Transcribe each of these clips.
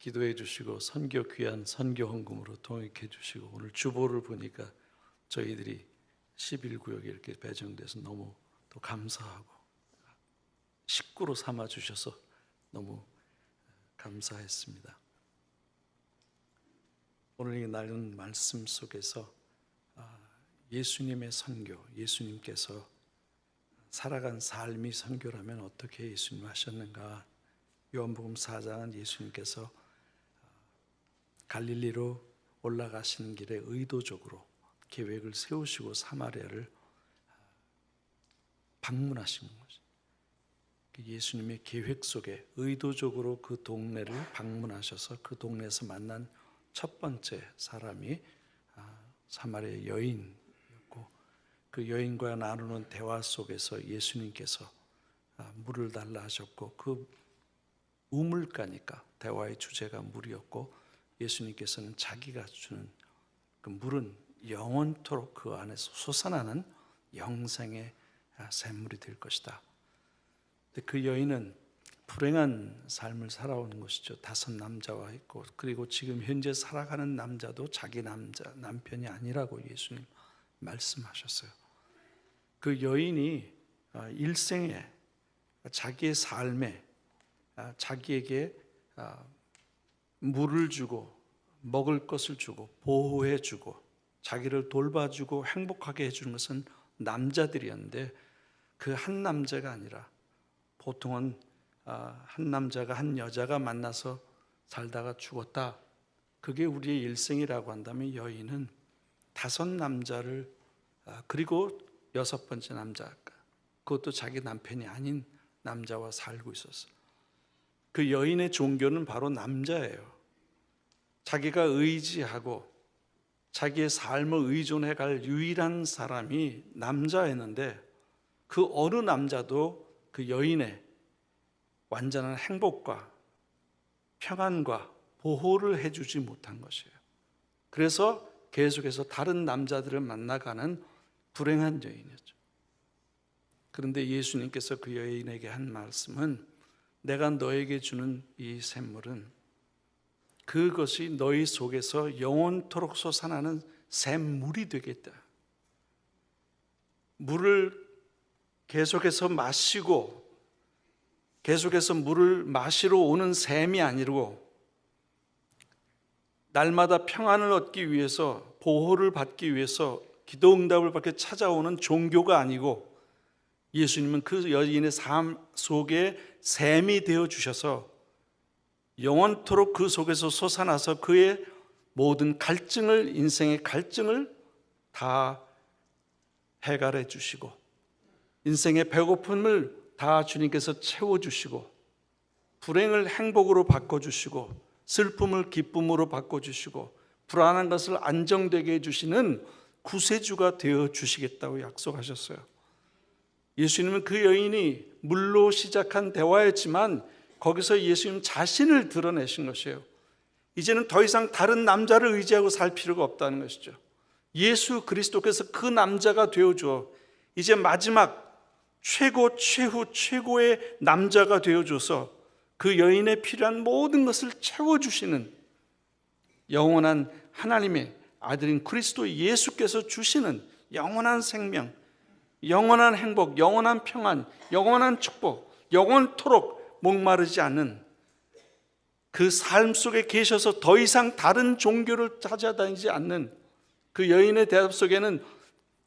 기도해 주시고 선교 귀한 선교 헌금으로 동역해 주시고 오늘 주보를 보니까 저희들이 11구역에 이렇게 배정돼서 너무 또 감사하고 식구로 삼아 주셔서 너무 감사했습니다. 오늘 이 나눈 말씀 속에서 예수님의 선교, 예수님께서 살아간 삶이 선교라면 어떻게 예수님 하셨는가? 요한복음 4장은 예수님께서 갈릴리로 올라가시는 길에 의도적으로 계획을 세우시고 사마리아를 방문하신 것이죠. 예수님의 계획 속에 의도적으로 그 동네를 방문하셔서 그 동네에서 만난 첫 번째 사람이 사마리아 여인이었고, 그 여인과 나누는 대화 속에서 예수님께서 물을 달라 하셨고, 그 우물가니까 대화의 주제가 물이었고, 예수님께서는 자기가 주는 그 물은 영원토록 그 안에서 솟아나는 영생의 샘물이 될 것이다. 근데 그 여인은 불행한 삶을 살아오는 것이죠. 5 남자와 있고, 그리고 지금 현재 살아가는 남자도 자기 남편이 아니라고 예수님 말씀하셨어요. 그 여인이 일생에 자기의 삶에 자기에게 물을 주고 먹을 것을 주고 보호해 주고 자기를 돌봐주고 행복하게 해주는 것은 남자들이었는데, 그 한 남자가 아니라 보통은 한 남자가 한 여자가 만나서 살다가 죽었다, 그게 우리의 일생이라고 한다면 여인은 5 남자를 그리고 6번째 남자, 그것도 자기 남편이 아닌 남자와 살고 있었어요. 그 여인의 종교는 바로 남자예요. 자기가 의지하고 자기의 삶을 의존해 갈 유일한 사람이 남자였는데, 그 어느 남자도 그 여인의 완전한 행복과 평안과 보호를 해주지 못한 것이에요. 그래서 계속해서 다른 남자들을 만나가는 불행한 여인이었죠. 그런데 예수님께서 그 여인에게 한 말씀은, 내가 너에게 주는 이 샘물은 그것이 너희 속에서 영원토록 솟아나는 샘물이 되겠다. 물을 계속해서 마시고 계속해서 물을 마시러 오는 샘이 아니고, 날마다 평안을 얻기 위해서 보호를 받기 위해서 기도 응답을 받게 찾아오는 종교가 아니고, 예수님은 그 여인의 삶 속에 샘이 되어 주셔서 영원토록 그 속에서 솟아나서 그의 모든 갈증을, 인생의 갈증을 다 해결해 주시고, 인생의 배고픔을 다 주님께서 채워주시고, 불행을 행복으로 바꿔주시고, 슬픔을 기쁨으로 바꿔주시고, 불안한 것을 안정되게 해주시는 구세주가 되어 주시겠다고 약속하셨어요. 예수님은 그 여인이 물로 시작한 대화였지만 거기서 예수님 자신을 드러내신 것이에요. 이제는 더 이상 다른 남자를 의지하고 살 필요가 없다는 것이죠. 예수 그리스도께서 그 남자가 되어줘 이제 마지막 최고 최후 최고의 남자가 되어줘서 그 여인에 필요한 모든 것을 채워주시는 영원한 하나님의 아들인 그리스도 예수께서 주시는 영원한 생명, 영원한 행복, 영원한 평안, 영원한 축복, 영원토록 목마르지 않는 그 삶 속에 계셔서 더 이상 다른 종교를 찾아다니지 않는 그 여인의 대답 속에는,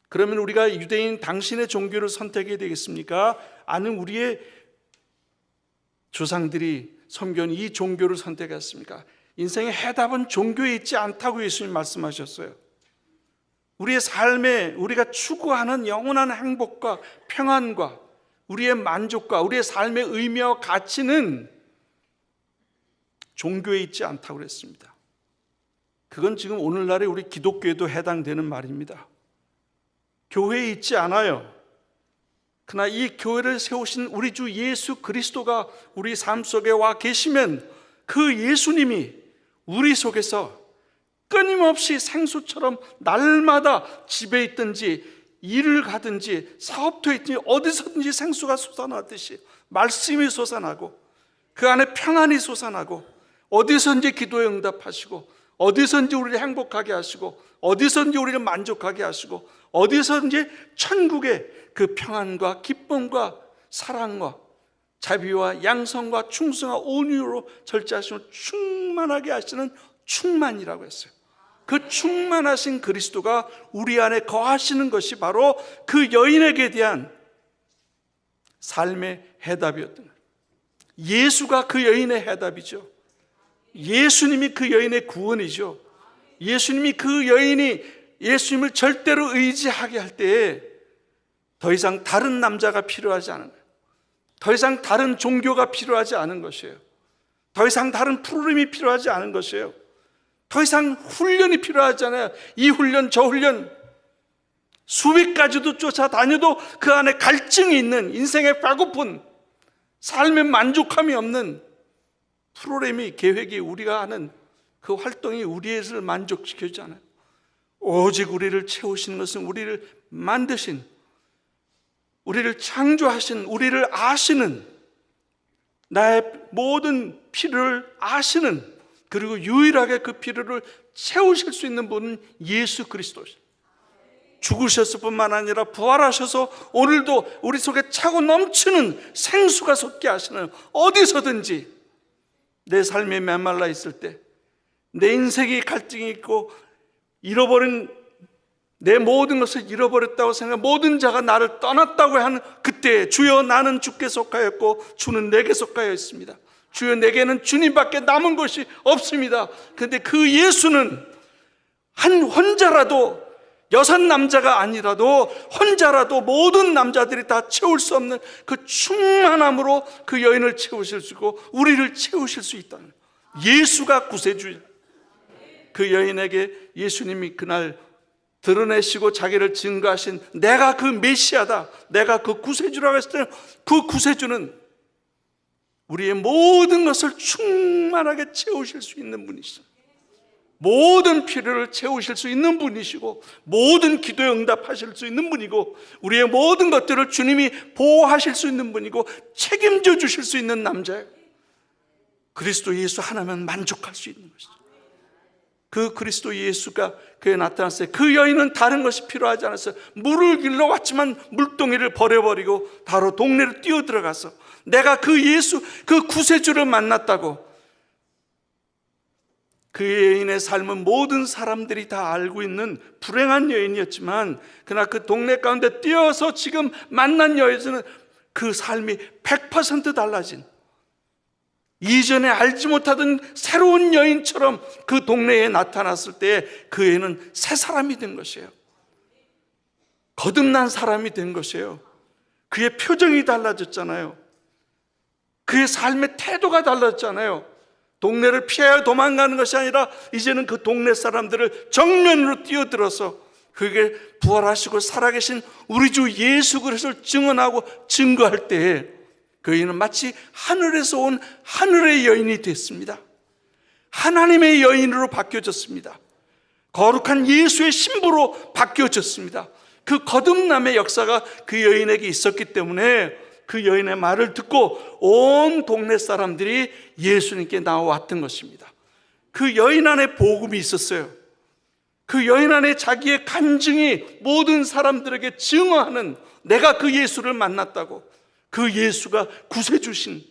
그러면 우리가 유대인 당신의 종교를 선택해야 되겠습니까? 아니면 우리의 조상들이 섬겨온 이 종교를 선택했습니까? 인생의 해답은 종교에 있지 않다고 예수님 말씀하셨어요. 우리의 삶에 우리가 추구하는 영원한 행복과 평안과 우리의 만족과 우리의 삶의 의미와 가치는 종교에 있지 않다고 그랬습니다. 그건 지금 오늘날의 우리 기독교에도 해당되는 말입니다. 교회에 있지 않아요. 그러나 이 교회를 세우신 우리 주 예수 그리스도가 우리 삶 속에 와 계시면 그 예수님이 우리 속에서 끊임없이 생수처럼 날마다 집에 있든지 일을 가든지 사업터에 있든지 어디서든지 생수가 솟아나듯이 말씀이 솟아나고 그 안에 평안이 솟아나고 어디선지 기도에 응답하시고, 어디선지 우리를 행복하게 하시고, 어디선지 우리를 만족하게 하시고, 어디선지 천국의 그 평안과 기쁨과 사랑과 자비와 양성과 충성과 온유로 절제하시고 충만하게 하시는 충만이라고 했어요. 그 충만하신 그리스도가 우리 안에 거하시는 것이 바로 그 여인에게 대한 삶의 해답이었던 거예요. 예수가 그 여인의 해답이죠. 예수님이 그 여인의 구원이죠. 예수님이 그 여인이 예수님을 절대로 의지하게 할 때에 더 이상 다른 남자가 필요하지 않은 거예요. 더 이상 다른 종교가 필요하지 않은 것이에요. 더 이상 다른 프로그램이 필요하지 않은 것이에요. 더 이상 훈련이 필요하지 않아요. 이 훈련 저 훈련 수백 가지도 쫓아다녀도 그 안에 갈증이 있는, 인생에 배고픈, 삶에 만족함이 없는 프로그램이, 계획이, 우리가 하는 그 활동이 우리를 만족시켜주지 않아요. 오직 우리를 채우시는 것은 우리를 만드신, 우리를 창조하신, 우리를 아시는, 나의 모든 필요를 아시는, 그리고 유일하게 그 필요를 채우실 수 있는 분은 예수 그리스도시죠. 죽으셨을 뿐만 아니라 부활하셔서 오늘도 우리 속에 차고 넘치는 생수가 솟게 하시는, 어디서든지 내 삶에 메말라 있을 때, 내 인생이 갈등이 있고 잃어버린, 내 모든 것을 잃어버렸다고 생각해 모든 자가 나를 떠났다고 하는 그때, 주여 나는 주께 속하였고 주는 내게 속하여 있습니다. 주여 내게는 주님밖에 남은 것이 없습니다. 그런데 그 예수는 한 혼자라도, 여섯 남자가 아니라도 혼자라도 모든 남자들이 다 채울 수 없는 그 충만함으로 그 여인을 채우실 수 있고 우리를 채우실 수 있다는, 예수가 구세주야. 그 여인에게 예수님이 그날 드러내시고 자기를 증거하신, 내가 그 메시아다, 내가 그 구세주라고 했을 때는 그 구세주는 우리의 모든 것을 충만하게 채우실 수 있는 분이시죠. 모든 필요를 채우실 수 있는 분이시고, 모든 기도에 응답하실 수 있는 분이고, 우리의 모든 것들을 주님이 보호하실 수 있는 분이고 책임져 주실 수 있는 남자예요. 그리스도 예수 하나면 만족할 수 있는 것이죠. 그 그리스도 예수가 그에 나타났어요. 그 여인은 다른 것이 필요하지 않았어요. 물을 길러 왔지만 물동이를 버려버리고 바로 동네로 뛰어들어가서 내가 그 예수, 그 구세주를 만났다고. 그 여인의 삶은 모든 사람들이 다 알고 있는 불행한 여인이었지만, 그러나 그 동네 가운데 뛰어서 지금 만난 여인은 그 삶이 100% 달라진, 이전에 알지 못하던 새로운 여인처럼 그 동네에 나타났을 때 그 여인은 새 사람이 된 것이에요. 거듭난 사람이 된 것이에요. 그의 표정이 달라졌잖아요. 그의 삶의 태도가 달라졌잖아요. 동네를 피하여 도망가는 것이 아니라 이제는 그 동네 사람들을 정면으로 뛰어들어서 그에게 부활하시고 살아계신 우리 주 예수 그리스도를 증언하고 증거할 때에 그 여인은 마치 하늘에서 온 하늘의 여인이 됐습니다. 하나님의 여인으로 바뀌어졌습니다. 거룩한 예수의 신부로 바뀌어졌습니다. 그 거듭남의 역사가 그 여인에게 있었기 때문에 그 여인의 말을 듣고 온 동네 사람들이 예수님께 나와왔던 것입니다. 그 여인 안에 복음이 있었어요. 그 여인 안에 자기의 간증이 모든 사람들에게 증언하는, 내가 그 예수를 만났다고, 그 예수가 구세주신,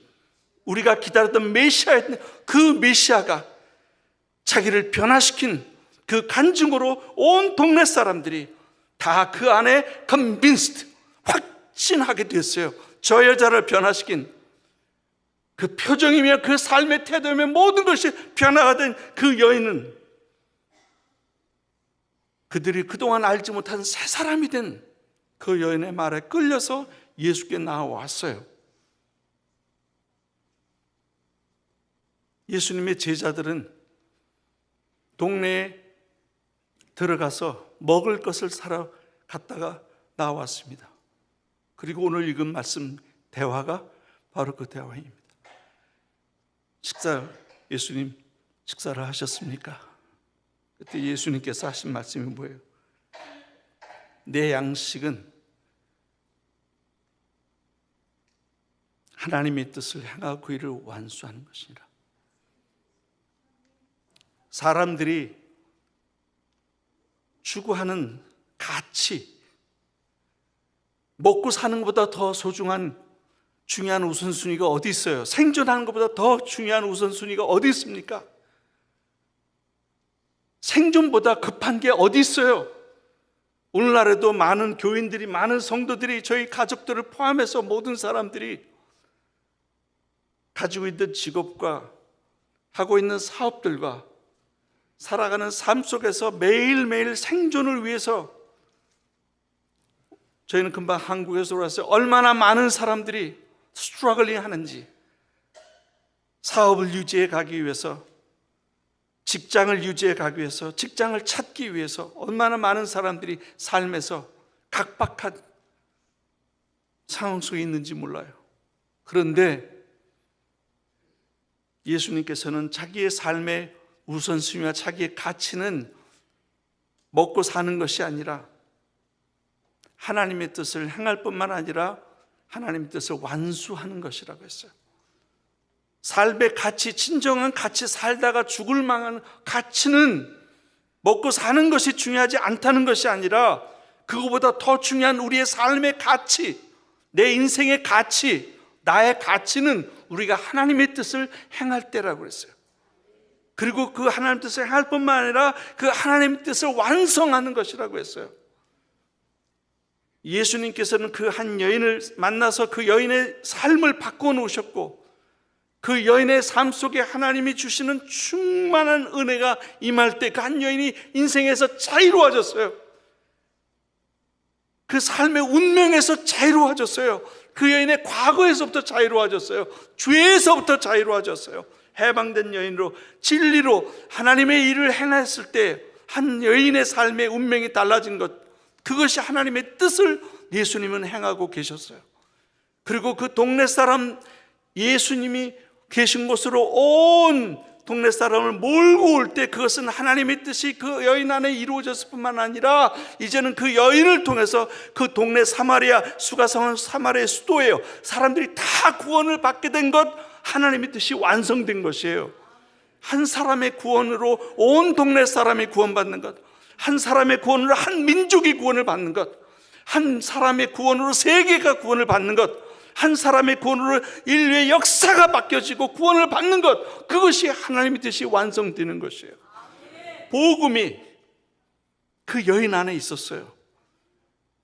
우리가 기다렸던 메시아였던 그 메시아가 자기를 변화시킨 그 간증으로 온 동네 사람들이 다 그 안에 convinced, 확신하게 됐어요. 저 여자를 변화시킨 그 표정이며 그 삶의 태도이며 모든 것이 변화가 된 그 여인은 그들이 그동안 알지 못한 새 사람이 된 그 여인의 말에 끌려서 예수께 나와왔어요. 예수님의 제자들은 동네에 들어가서 먹을 것을 사러 갔다가 나왔습니다. 그리고 오늘 읽은 말씀 대화가 바로 그 대화입니다. 예수님 식사를 하셨습니까? 그때 예수님께서 하신 말씀이 뭐예요? 내 양식은 하나님의 뜻을 행하고 그 일을 완수하는 것이니라. 사람들이 추구하는 가치, 먹고 사는 것보다 더 소중한 중요한 우선순위가 어디 있어요? 생존하는 것보다 더 중요한 우선순위가 어디 있습니까? 생존보다 급한 게 어디 있어요? 오늘날에도 많은 교인들이, 많은 성도들이, 저희 가족들을 포함해서 모든 사람들이 가지고 있는 직업과 하고 있는 사업들과 살아가는 삶 속에서 매일매일 생존을 위해서, 저희는 금방 한국에서 왔어요. 얼마나 많은 사람들이 스트러글링 하는지, 사업을 유지해 가기 위해서, 직장을 유지해 가기 위해서, 직장을 찾기 위해서 얼마나 많은 사람들이 삶에서 각박한 상황 속에 있는지 몰라요. 그런데 예수님께서는 자기의 삶의 우선순위와 자기의 가치는 먹고 사는 것이 아니라 하나님의 뜻을 행할 뿐만 아니라 하나님의 뜻을 완수하는 것이라고 했어요. 삶의 가치, 진정한 가치, 살다가 죽을 만한 가치는 먹고 사는 것이 중요하지 않다는 것이 아니라 그거보다 더 중요한 우리의 삶의 가치, 내 인생의 가치, 나의 가치는 우리가 하나님의 뜻을 행할 때라고 그랬어요. 그리고 그 하나님의 뜻을 행할 뿐만 아니라 그 하나님의 뜻을 완성하는 것이라고 했어요. 예수님께서는 그 한 여인을 만나서 그 여인의 삶을 바꾸어 놓으셨고, 그 여인의 삶 속에 하나님이 주시는 충만한 은혜가 임할 때 그 한 여인이 인생에서 자유로워졌어요. 그 삶의 운명에서 자유로워졌어요. 그 여인의 과거에서부터 자유로워졌어요. 죄에서부터 자유로워졌어요. 해방된 여인으로, 진리로 하나님의 일을 행했을 때 한 여인의 삶의 운명이 달라진 것, 그것이 하나님의 뜻을 예수님은 행하고 계셨어요. 그리고 그 동네 사람, 예수님이 계신 곳으로 온 동네 사람을 몰고 올 때 그것은 하나님의 뜻이 그 여인 안에 이루어졌을 뿐만 아니라 이제는 그 여인을 통해서 그 동네 사마리아, 수가성은 사마리아의 수도예요. 사람들이 다 구원을 받게 된 것, 하나님의 뜻이 완성된 것이에요. 한 사람의 구원으로 온 동네 사람이 구원받는 것, 한 사람의 구원으로 한 민족이 구원을 받는 것, 한 사람의 구원으로 세계가 구원을 받는 것, 한 사람의 구원으로 인류의 역사가 바뀌어지고 구원을 받는 것, 그것이 하나님의 뜻이 완성되는 것이에요. 복음이 그 여인 안에 있었어요.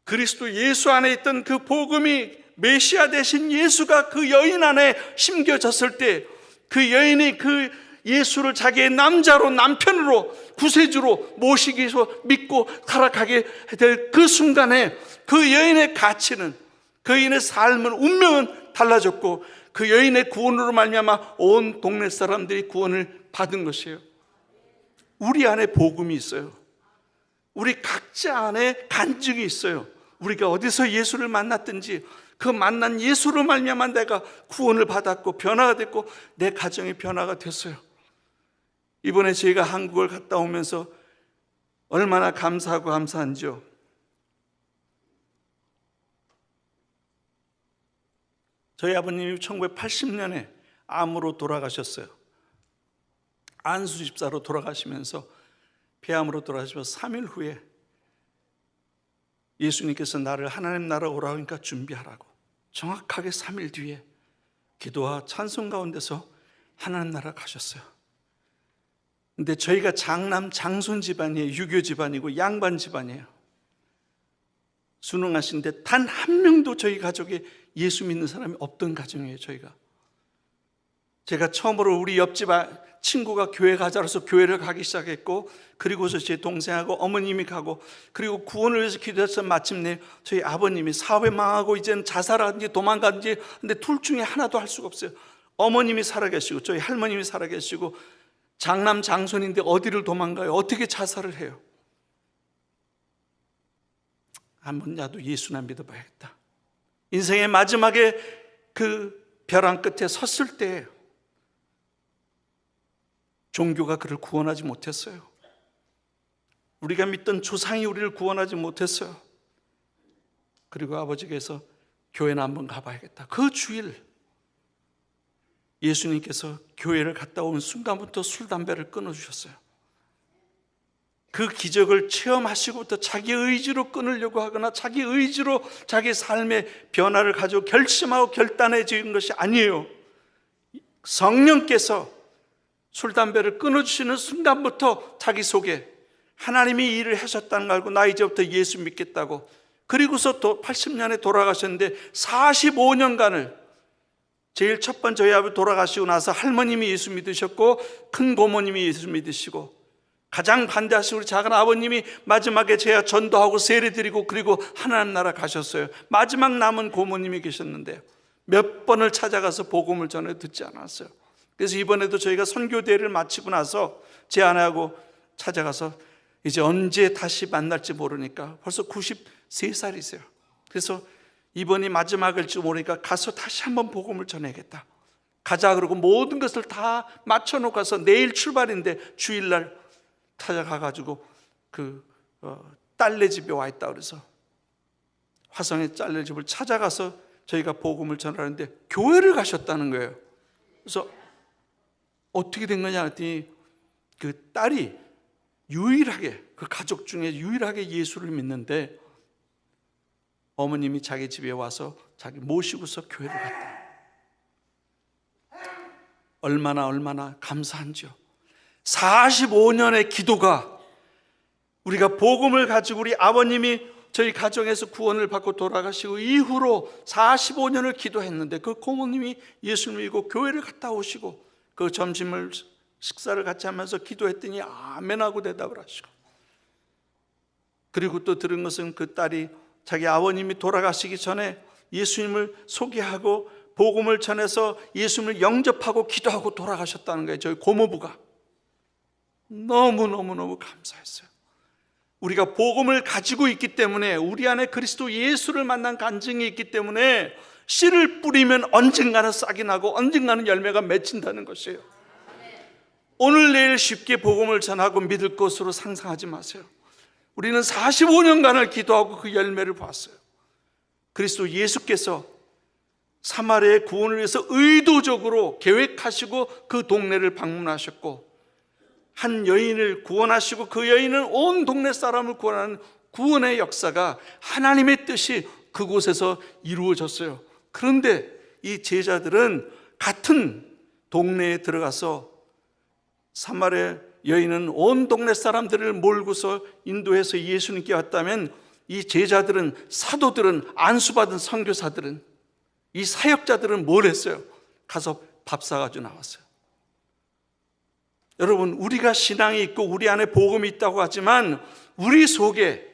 그리스도 예수 안에 있던 그 복음이, 메시아 되신 예수가 그 여인 안에 심겨졌을 때 그 여인이 그 예수를 자기의 남자로, 남편으로, 구세주로 모시기 위해서 믿고 살아가게 될 그 순간에 그 여인의 가치는, 그 여인의 삶은, 운명은 달라졌고 그 여인의 구원으로 말미암아 온 동네 사람들이 구원을 받은 것이에요. 우리 안에 복음이 있어요. 우리 각자 안에 간증이 있어요. 우리가 어디서 예수를 만났든지 그 만난 예수로 말미암아 내가 구원을 받았고 변화가 됐고 내 가정이 변화가 됐어요. 이번에 저희가 한국을 갔다 오면서 얼마나 감사하고 감사한지요. 저희 아버님이 1980년에 암으로 돌아가셨어요. 안수 집사로 돌아가시면서, 폐암으로 돌아가시면서 3일 후에 예수님께서 나를 하나님 나라 오라고 하니까 준비하라고, 정확하게 3일 뒤에 기도와 찬송 가운데서 하나님 나라 가셨어요. 근데 저희가 장남 장손 집안이에요. 유교 집안이고 양반 집안이에요. 순응하신데 단 한 명도 저희 가족에 예수 믿는 사람이 없던 가정이에요. 제가 처음으로 우리 옆집 친구가 교회 가자라서 교회를 가기 시작했고, 그리고서 제 동생하고 어머님이 가고, 그리고 구원을 위해서 기도해서 마침내 저희 아버님이 사업에 망하고 이제는 자살하든지 도망가든지, 근데 둘 중에 하나도 할 수가 없어요. 어머님이 살아계시고 저희 할머님이 살아계시고 장남 장손인데 어디를 도망가요? 어떻게 자살을 해요? 한번 나도 예수나 믿어봐야겠다. 인생의 마지막에 그 벼랑 끝에 섰을 때 종교가 그를 구원하지 못했어요. 우리가 믿던 조상이 우리를 구원하지 못했어요. 그리고 아버지께서 교회나 한번 가봐야겠다. 그 주일 예수님께서 교회를 갔다 온 순간부터 술, 담배를 끊어주셨어요. 그 기적을 체험하시고부터 자기 의지로 끊으려고 하거나 자기 의지로 자기 삶의 변화를 가지고 결심하고 결단해지는 것이 아니에요. 성령께서 술, 담배를 끊어주시는 순간부터 자기 속에 하나님이 일을 하셨다는 걸 알고 나 이제부터 예수 믿겠다고, 그리고서 또 80년에 돌아가셨는데 45년간을 제일 첫 번째 저희 아버지 돌아가시고 나서 할머님이 예수 믿으셨고 큰 고모님이 예수 믿으시고 가장 반대하시고 우리 작은 아버님이 마지막에 제가 전도하고 세례드리고 그리고 하나님 나라 가셨어요. 마지막 남은 고모님이 계셨는데 몇 번을 찾아가서 복음을 전해 듣지 않았어요. 그래서 이번에도 저희가 선교대회를 마치고 나서 제 아내하고 찾아가서 이제 언제 다시 만날지 모르니까 벌써 93살이세요. 그래서 이번이 마지막일지 모르니까 가서 다시 한번 복음을 전해야겠다. 가자 그러고 모든 것을 다 맞춰놓고 가서 내일 출발인데 주일날 찾아가가지고 딸네 집에 와 있다 그래서 화성의 딸네 집을 찾아가서 저희가 복음을 전하는데 교회를 가셨다는 거예요. 그래서 어떻게 된 거냐 했더니 그 딸이 유일하게 그 가족 중에 유일하게 예수를 믿는데 어머님이 자기 집에 와서 자기 모시고서 교회를 갔다. 얼마나 감사한지요. 45년의 기도가 우리가 복음을 가지고 우리 아버님이 저희 가정에서 구원을 받고 돌아가시고 이후로 45년을 기도했는데 그 고모님이 예수를 믿고 교회를 갔다 오시고 그 점심을 식사를 같이 하면서 기도했더니 아멘하고 대답을 하시고, 그리고 또 들은 것은 그 딸이 자기 아버님이 돌아가시기 전에 예수님을 소개하고 복음을 전해서 예수님을 영접하고 기도하고 돌아가셨다는 거예요. 저희 고모부가. 너무너무 감사했어요. 우리가 복음을 가지고 있기 때문에 우리 안에 그리스도 예수를 만난 간증이 있기 때문에 씨를 뿌리면 언젠가는 싹이 나고 언젠가는 열매가 맺힌다는 것이에요. 오늘 내일 쉽게 복음을 전하고 믿을 것으로 상상하지 마세요. 우리는 45년간을 기도하고 그 열매를 봤어요. 그리스도 예수께서 사마리아의 구원을 위해서 의도적으로 계획하시고 그 동네를 방문하셨고 한 여인을 구원하시고 그 여인은 온 동네 사람을 구원하는 구원의 역사가 하나님의 뜻이 그곳에서 이루어졌어요. 그런데 이 제자들은 같은 동네에 들어가서 사마리아 여인은 온 동네 사람들을 몰고서 인도해서 예수님께 왔다면 이 제자들은, 사도들은, 안수받은 선교사들은, 이 사역자들은 뭘 했어요? 가서 밥 사가지고 나왔어요. 여러분, 우리가 신앙이 있고 우리 안에 복음이 있다고 하지만 우리 속에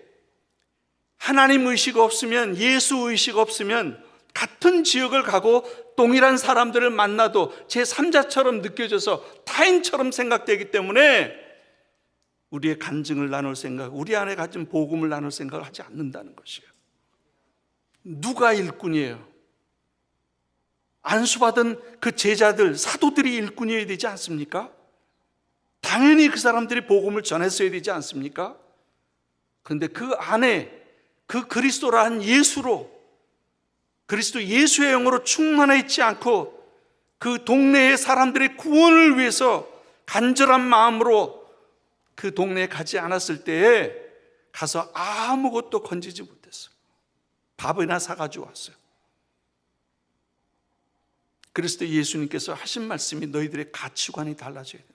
하나님 의식 없으면, 예수 의식 없으면 같은 지역을 가고 동일한 사람들을 만나도 제3자처럼 느껴져서 타인처럼 생각되기 때문에 우리의 간증을 나눌 생각, 우리 안에 가진 복음을 나눌 생각을 하지 않는다는 것이에요. 누가 일꾼이에요? 안수받은 그 제자들, 사도들이 일꾼이어야 되지 않습니까? 당연히 그 사람들이 복음을 전했어야 되지 않습니까? 그런데 그 안에 그 그리스도라는 예수로, 그리스도 예수의 영으로 충만해 있지 않고 그 동네의 사람들의 구원을 위해서 간절한 마음으로 그 동네에 가지 않았을 때에 가서 아무것도 건지지 못했어요. 밥이나 사가지고 왔어요. 그리스도 예수님께서 하신 말씀이 너희들의 가치관이 달라져야 된다.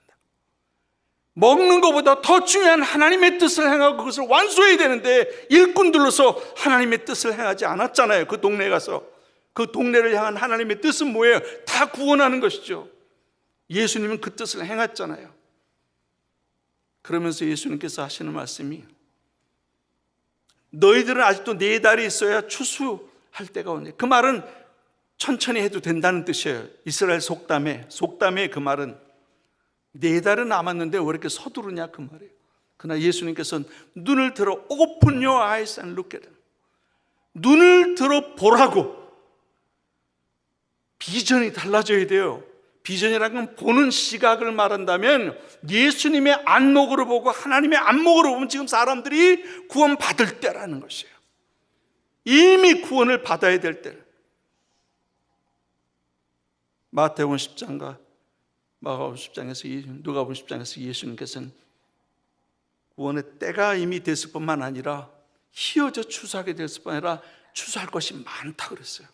먹는 것보다 더 중요한 하나님의 뜻을 행하고 그것을 완수해야 되는데 일꾼들로서 하나님의 뜻을 행하지 않았잖아요. 그 동네에 가서. 그 동네를 향한 하나님의 뜻은 뭐예요? 다 구원하는 것이죠. 예수님은 그 뜻을 행했잖아요. 그러면서 예수님께서 하시는 말씀이 너희들은 아직도 4달이 있어야 추수할 때가 오네. 그 말은 천천히 해도 된다는 뜻이에요. 이스라엘 속담에 그 말은 4달은 남았는데 왜 이렇게 서두르냐 그 말이에요. 그러나 예수님께서는 눈을 들어 open your eyes and look at them. 눈을 들어 보라고. 비전이 달라져야 돼요. 비전이라는 건 보는 시각을 말한다면 예수님의 안목으로 보고 하나님의 안목으로 보면 지금 사람들이 구원받을 때라는 것이에요. 이미 구원을 받아야 될 때. 마태복음 10장과 마가복음 10장에서 누가복음 10장에서 예수님께서는 구원의 때가 이미 됐을 뿐만 아니라 희어져 추수하게 됐을 뿐 아니라 추수할 것이 많다 그랬어요.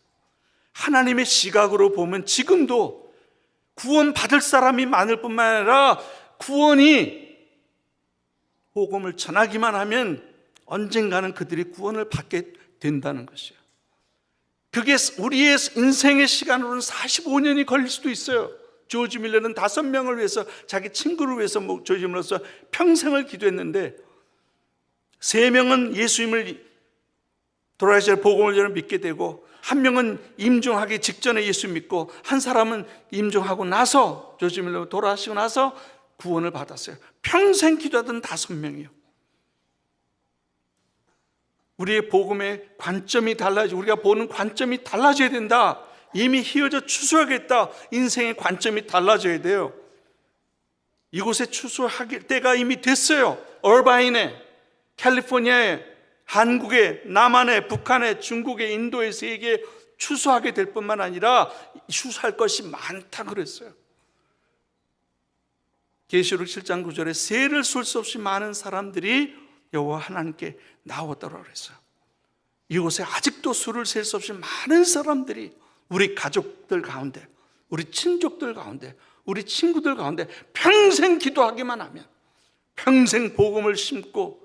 하나님의 시각으로 보면 지금도 구원 받을 사람이 많을 뿐만 아니라 구원이 복음을 전하기만 하면 언젠가는 그들이 구원을 받게 된다는 것이에요. 그게 우리의 인생의 시간으로는 45년이 걸릴 수도 있어요. 조지 밀러는 5명을 위해서, 자기 친구를 위해서 조지 밀러서 평생을 기도했는데 3명은 예수님을 돌아가실 복음을 전해 믿게 되고, 1명은 임종하기 직전에 예수 믿고, 한 사람은 임종하고 나서, 조지 밀러 돌아가시고 나서 구원을 받았어요. 평생 기도하던 5명이요. 우리의 복음의 관점이 달라지고, 우리가 보는 관점이 달라져야 된다. 이미 희어져 추수하겠다. 인생의 관점이 달라져야 돼요. 이곳에 추수할 때가 이미 됐어요. 얼바인에, 캘리포니아에, 한국에, 남한에, 북한에, 중국에, 인도에, 세계에 추수하게 될 뿐만 아니라 추수할 것이 많다 그랬어요. 계시록 7장 9절에 세를 쏠 수 없이 많은 사람들이 여호와 하나님께 나오더라 그랬어요. 이곳에 아직도 수를 셀 수 없이 많은 사람들이 우리 가족들 가운데, 우리 친족들 가운데, 우리 친구들 가운데 평생 기도하기만 하면, 평생 복음을 심고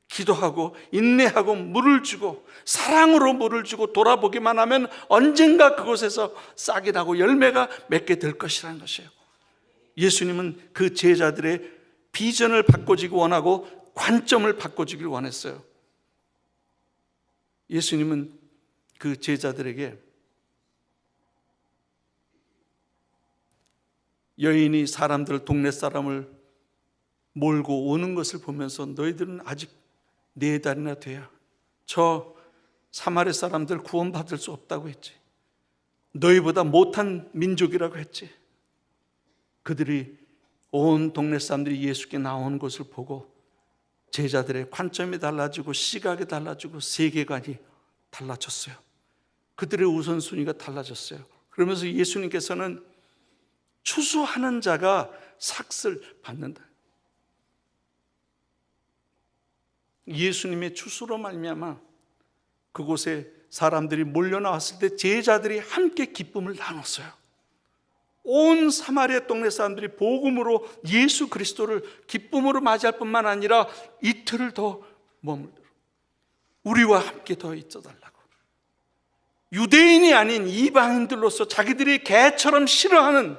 기도하고 인내하고 물을 주고 사랑으로 물을 주고 돌아보기만 하면 언젠가 그곳에서 싹이 나고 열매가 맺게 될 것이라는 것이에요. 예수님은 그 제자들의 비전을 바꿔주기 원하고 관점을 바꿔주기를 원했어요. 예수님은 그 제자들에게 여인이 사람들, 동네 사람을 몰고 오는 것을 보면서 너희들은 아직 4달이나 돼야 저 사마리 사람들 구원받을 수 없다고 했지. 너희보다 못한 민족이라고 했지. 그들이 온 동네 사람들이 예수께 나오는 것을 보고 제자들의 관점이 달라지고 시각이 달라지고 세계관이 달라졌어요. 그들의 우선순위가 달라졌어요. 그러면서 예수님께서는 추수하는 자가 삭을 받는다. 예수님의 추수로 말미암아 그곳에 사람들이 몰려 나왔을 때 제자들이 함께 기쁨을 나눴어요. 온 사마리아 동네 사람들이 복음으로 예수 그리스도를 기쁨으로 맞이할 뿐만 아니라 이틀을 더 머물도록 우리와 함께 더 있어달라고. 유대인이 아닌 이방인들로서 자기들이 개처럼 싫어하는,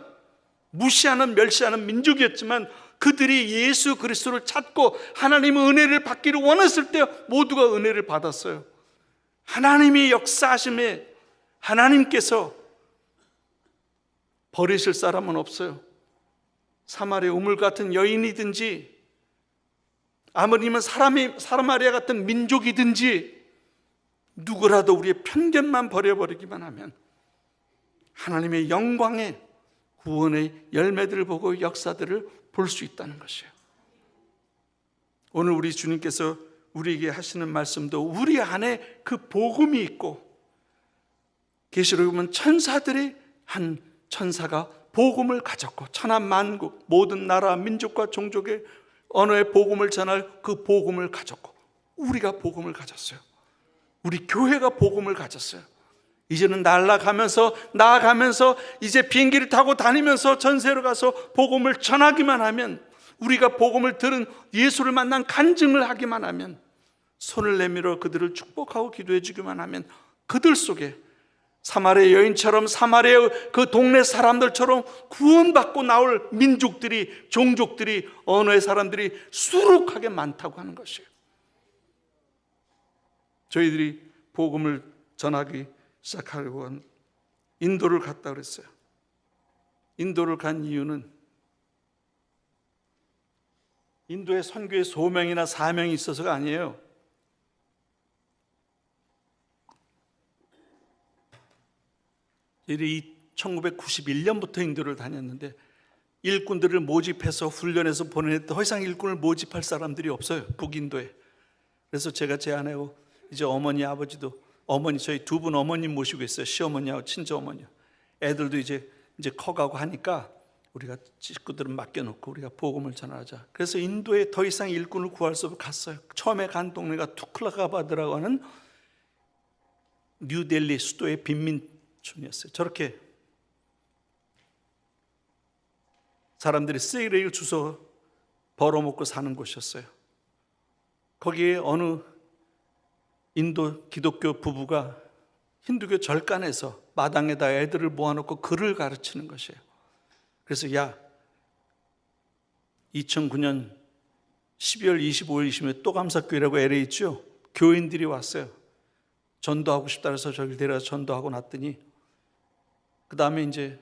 무시하는, 멸시하는 민족이었지만 그들이 예수 그리스도를 찾고 하나님의 은혜를 받기를 원했을 때 모두가 은혜를 받았어요. 하나님의 역사하심에 하나님께서 버리실 사람은 없어요. 사마리아 우물 같은 여인이든지 아무리면 사마리아 같은 민족이든지 누구라도 우리의 편견만 버려버리기만 하면 하나님의 영광의 구원의 열매들을 보고 역사들을 볼 수 있다는 것이에요. 오늘 우리 주님께서 우리에게 하시는 말씀도 우리 안에 그 복음이 있고, 계시록에 보면 천사들이 한 천사가 복음을 가졌고 천하 만국 모든 나라 민족과 종족의 언어의 복음을 전할 그 복음을 가졌고 우리가 복음을 가졌어요. 우리 교회가 복음을 가졌어요. 이제는 나아가면서 이제 비행기를 타고 다니면서 전세로 가서 복음을 전하기만 하면, 우리가 복음을 들은 예수를 만난 간증을 하기만 하면, 손을 내밀어 그들을 축복하고 기도해 주기만 하면 그들 속에 사마리아 여인처럼 사마리아 그 동네 사람들처럼 구원받고 나올 민족들이, 종족들이, 언어의 사람들이 수룩하게 많다고 하는 것이에요. 저희들이 복음을 전하기 시작하려고 한 인도를 갔다 그랬어요. 인도를 간 이유는 인도에 선교의 소명이나 사명이 있어서가 아니에요. 이 1991년부터 인도를 다녔는데 일꾼들을 모집해서 훈련해서 보내는데 더 이상 일꾼을 모집할 사람들이 없어요, 북인도에. 그래서 제가 제안하고 이제 어머니 아버지도, 어머니 저희 2분 어머님 모시고 있어요. 시어머니하고 친정어머니. 애들도 이제 커가고 하니까 우리가 식구들은 맡겨놓고 우리가 복음을 전하자. 그래서 인도에 더 이상 일꾼을 구할 수 없어 갔어요. 처음에 간 동네가 투클라가바드라고 하는 뉴델리 수도의 빈민촌이었어요. 저렇게 사람들이 쓰레기를 주워 벌어먹고 사는 곳이었어요. 거기에 어느 인도 기독교 부부가 힌두교 절간에서 마당에다 애들을 모아놓고 글을 가르치는 것이에요. 그래서 2009년 12월 25일 이시면 또감사교회라고 LA 있죠. 교인들이 왔어요. 전도하고 싶다 해서 저를 데려다 전도하고 났더니 그 다음에 이제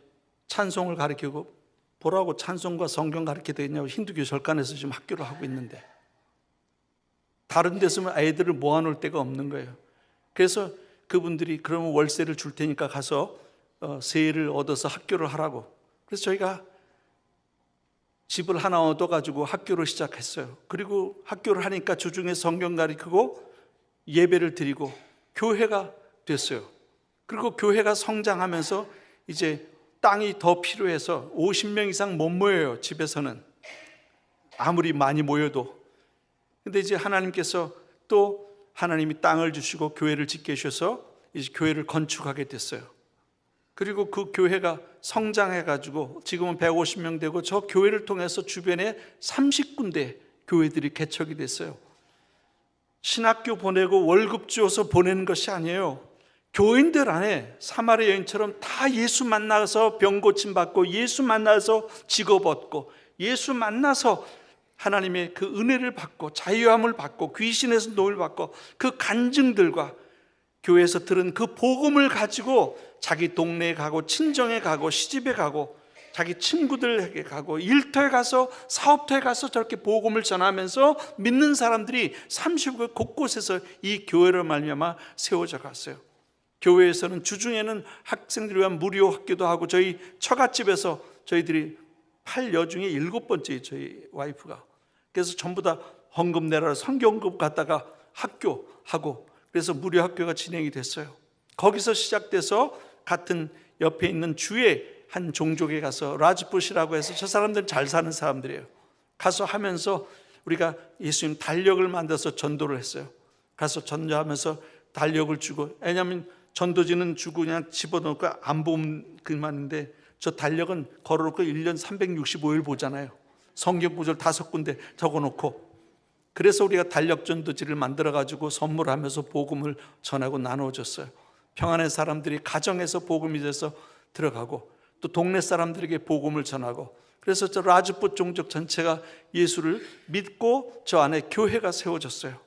찬송을 가르치고 보라고 찬송과 성경 가르치게 되냐고 힌두교 절간에서 지금 학교를 하고 있는데 다른 데서는 아이들을 모아놓을 데가 없는 거예요. 그래서 그분들이 그러면 월세를 줄 테니까 가서 세일을 얻어서 학교를 하라고. 그래서 저희가 집을 하나 얻어가지고 학교를 시작했어요. 그리고 학교를 하니까 주중에 성경 가르치고 예배를 드리고 교회가 됐어요. 그리고 교회가 성장하면서 이제 땅이 더 필요해서 50명 이상 못 모여요. 집에서는 아무리 많이 모여도. 근데 이제 하나님께서 또 하나님이 땅을 주시고 교회를 짓게 해주셔서 이제 교회를 건축하게 됐어요. 그리고 그 교회가 성장해가지고 지금은 150명 되고 저 교회를 통해서 주변에 30군데 교회들이 개척이 됐어요. 신학교 보내고 월급 주어서 보내는 것이 아니에요. 교인들 안에 사마리아 여인처럼 다 예수 만나서 병 고침 받고 예수 만나서 직업 얻고 예수 만나서 하나님의 그 은혜를 받고 자유함을 받고 귀신에서 노를 받고 그 간증들과 교회에서 들은 그 복음을 가지고 자기 동네에 가고 친정에 가고 시집에 가고 자기 친구들에게 가고 일터에 가서 사업터에 가서 저렇게 복음을 전하면서 믿는 사람들이 30개 곳곳에서 이 교회를 말미암아 세워져 갔어요. 교회에서는 주중에는 학생들을 위한 무료 학교도 하고 저희 처갓집에서 저희들이 8여중에 7번째 저희 와이프가 그래서 전부 다 헌금 내라 성경급 갖다가 학교하고 그래서 무료 학교가 진행이 됐어요. 거기서 시작돼서 같은 옆에 있는 주의 한 종족에 가서 라즈풋이라고 해서 저 사람들은 잘 사는 사람들이에요. 가서 하면서 우리가 예수님 달력을 만들어서 전도를 했어요. 가서 전도하면서 달력을 주고 왜냐하면 전도지는 주고 그냥 집어넣고 안 보면 그만인데 저 달력은 걸어놓고 1년 365일 보잖아요. 성경 구절 5군데 적어놓고 그래서 우리가 달력 전도지를 만들어가지고 선물하면서 복음을 전하고 나눠줬어요. 평안의 사람들이 가정에서 복음이 돼서 들어가고 또 동네 사람들에게 복음을 전하고 그래서 저 라즈풋 종족 전체가 예수를 믿고 저 안에 교회가 세워졌어요.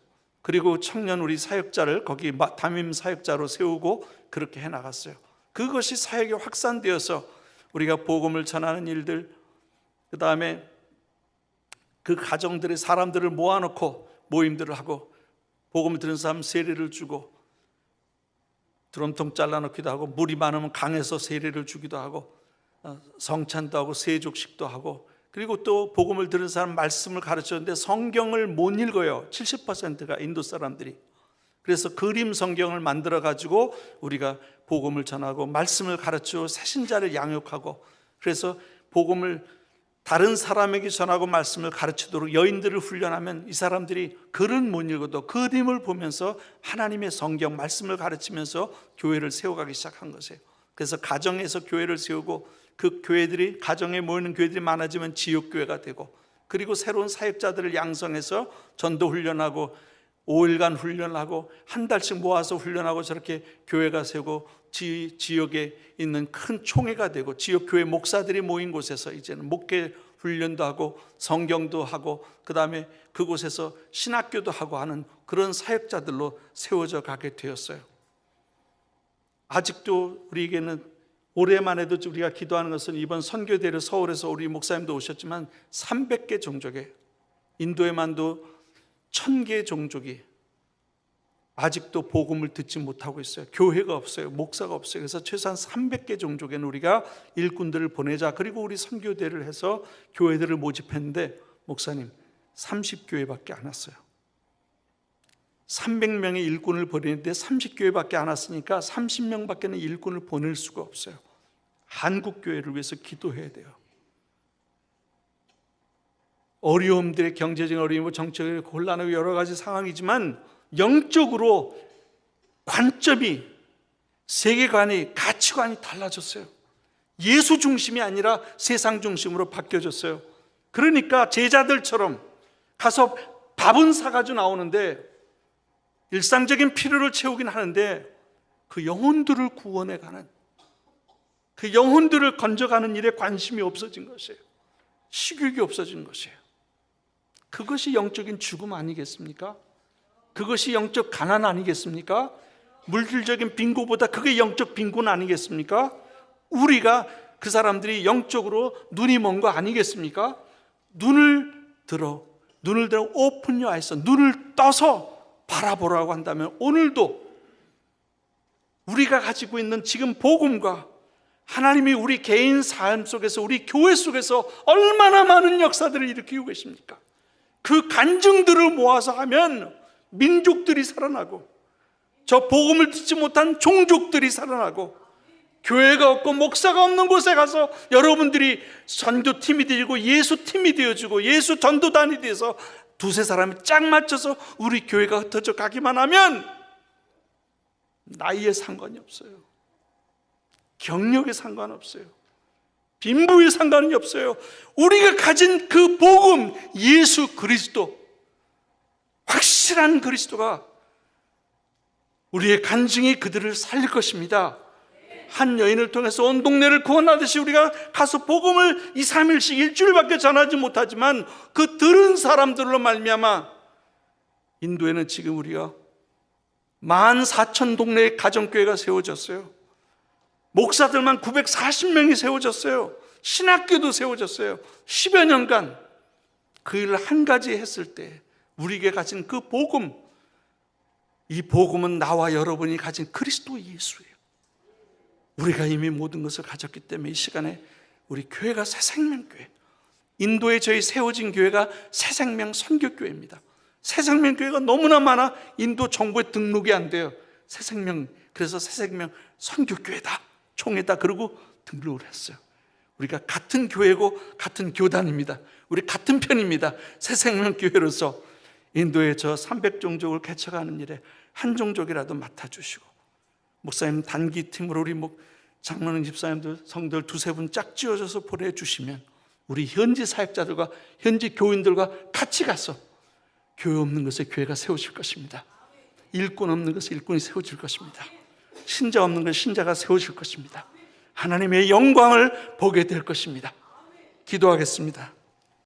그리고 청년 우리 사역자를 거기 담임 사역자로 세우고 그렇게 해나갔어요. 그것이 사역이 확산되어서 우리가 복음을 전하는 일들 그 다음에 그 가정들의 사람들을 모아놓고 모임들을 하고 복음을 들은 사람 세례를 주고 드럼통 잘라놓기도 하고 물이 많으면 강에서 세례를 주기도 하고 성찬도 하고 세족식도 하고 그리고 또 복음을 들은 사람 말씀을 가르쳤는데 성경을 못 읽어요. 70%가 인도 사람들이. 그래서 그림 성경을 만들어 가지고 우리가 복음을 전하고 말씀을 가르치고 새신자를 양육하고 그래서 복음을 다른 사람에게 전하고 말씀을 가르치도록 여인들을 훈련하면 이 사람들이 글은 못 읽어도 그림을 보면서 하나님의 성경 말씀을 가르치면서 교회를 세워가기 시작한 것이에요. 그래서 가정에서 교회를 세우고 그 교회들이 가정에 모이는 교회들이 많아지면 지역교회가 되고 그리고 새로운 사역자들을 양성해서 전도 훈련하고 5일간 훈련하고 한 달씩 모아서 훈련하고 저렇게 교회가 세우고 지역에 있는 큰 총회가 되고 지역교회 목사들이 모인 곳에서 이제는 목회 훈련도 하고 성경도 하고 그 다음에 그곳에서 신학교도 하고 하는 그런 사역자들로 세워져 가게 되었어요. 아직도 우리에게는 올해만 해도 우리가 기도하는 것은 이번 선교대를 서울에서 우리 목사님도 오셨지만 300개 종족에 인도에만도 1000개 종족이 아직도 복음을 듣지 못하고 있어요. 교회가 없어요. 목사가 없어요. 그래서 최소한 300개 종족에는 우리가 일꾼들을 보내자. 그리고 우리 선교대를 해서 교회들을 모집했는데 목사님 30교회밖에 안 왔어요. 300명의 일꾼을 보내는데 30교회밖에 안 왔으니까 30명밖에는 일꾼을 보낼 수가 없어요. 한국교회를 위해서 기도해야 돼요. 어려움들의 경제적인 어려움, 정치적인 곤란하고 여러 가지 상황이지만 영적으로 관점이, 세계관이, 가치관이 달라졌어요. 예수 중심이 아니라 세상 중심으로 바뀌어졌어요. 그러니까 제자들처럼 가서 밥은 사가지고 나오는데 일상적인 필요를 채우긴 하는데 그 영혼들을 구원해가는, 그 영혼들을 건져가는 일에 관심이 없어진 것이에요. 식욕이 없어진 것이에요. 그것이 영적인 죽음 아니겠습니까? 그것이 영적 가난 아니겠습니까? 물질적인 빈곤보다 그게 영적 빈곤 아니겠습니까? 우리가 그 사람들이 영적으로 눈이 먼 거 아니겠습니까? 눈을 들어 오픈 your eyes, 눈을 떠서 바라보라고 한다면 오늘도 우리가 가지고 있는 지금 복음과 하나님이 우리 개인 삶 속에서, 우리 교회 속에서 얼마나 많은 역사들을 일으키고 계십니까? 그 간증들을 모아서 하면 민족들이 살아나고, 저 복음을 듣지 못한 종족들이 살아나고, 교회가 없고 목사가 없는 곳에 가서 여러분들이 전도팀이 되고 예수팀이 되어주고 예수 전도단이 돼서 두세 사람이 짝 맞춰서 우리 교회가 흩어져 가기만 하면 나이에 상관이 없어요. 경력에 상관없어요. 빈부에 상관이 없어요. 우리가 가진 그 복음, 예수 그리스도, 확실한 그리스도가 우리의 간증이 그들을 살릴 것입니다. 한 여인을 통해서 온 동네를 구원하듯이 우리가 가서 복음을 2, 3일씩 일주일밖에 전하지 못하지만 그 들은 사람들로 말미암아 인도에는 지금 우리가 14,000 동네의 가정교회가 세워졌어요. 목사들만 940명이 세워졌어요. 신학교도 세워졌어요. 10여 년간 그 일을 한 가지 했을 때 우리에게 가진 그 복음, 이 복음은 나와 여러분이 가진 그리스도 예수예요. 우리가 이미 모든 것을 가졌기 때문에 이 시간에 우리 교회가 새생명교회, 인도에 저희 세워진 교회가 새생명 선교교회입니다. 새생명교회가 너무나 많아 인도 정부에 등록이 안 돼요. 새생명, 그래서 새생명 선교교회다, 총회다, 그러고 등록을 했어요. 우리가 같은 교회고 같은 교단입니다. 우리 같은 편입니다. 새생명교회로서 인도의 저 300종족을 개척하는 일에 한 종족이라도 맡아주시고, 목사님 단기 팀으로 우리 장로님 집사님들 성도들 두세 분 짝 지어줘서 보내주시면 우리 현지 사역자들과 현지 교인들과 같이 가서 교회 없는 것에 교회가 세워질 것입니다. 일꾼 없는 것에 일꾼이 세워질 것입니다. 신자 없는 것에 신자가 세워질 것입니다. 하나님의 영광을 보게 될 것입니다. 기도하겠습니다.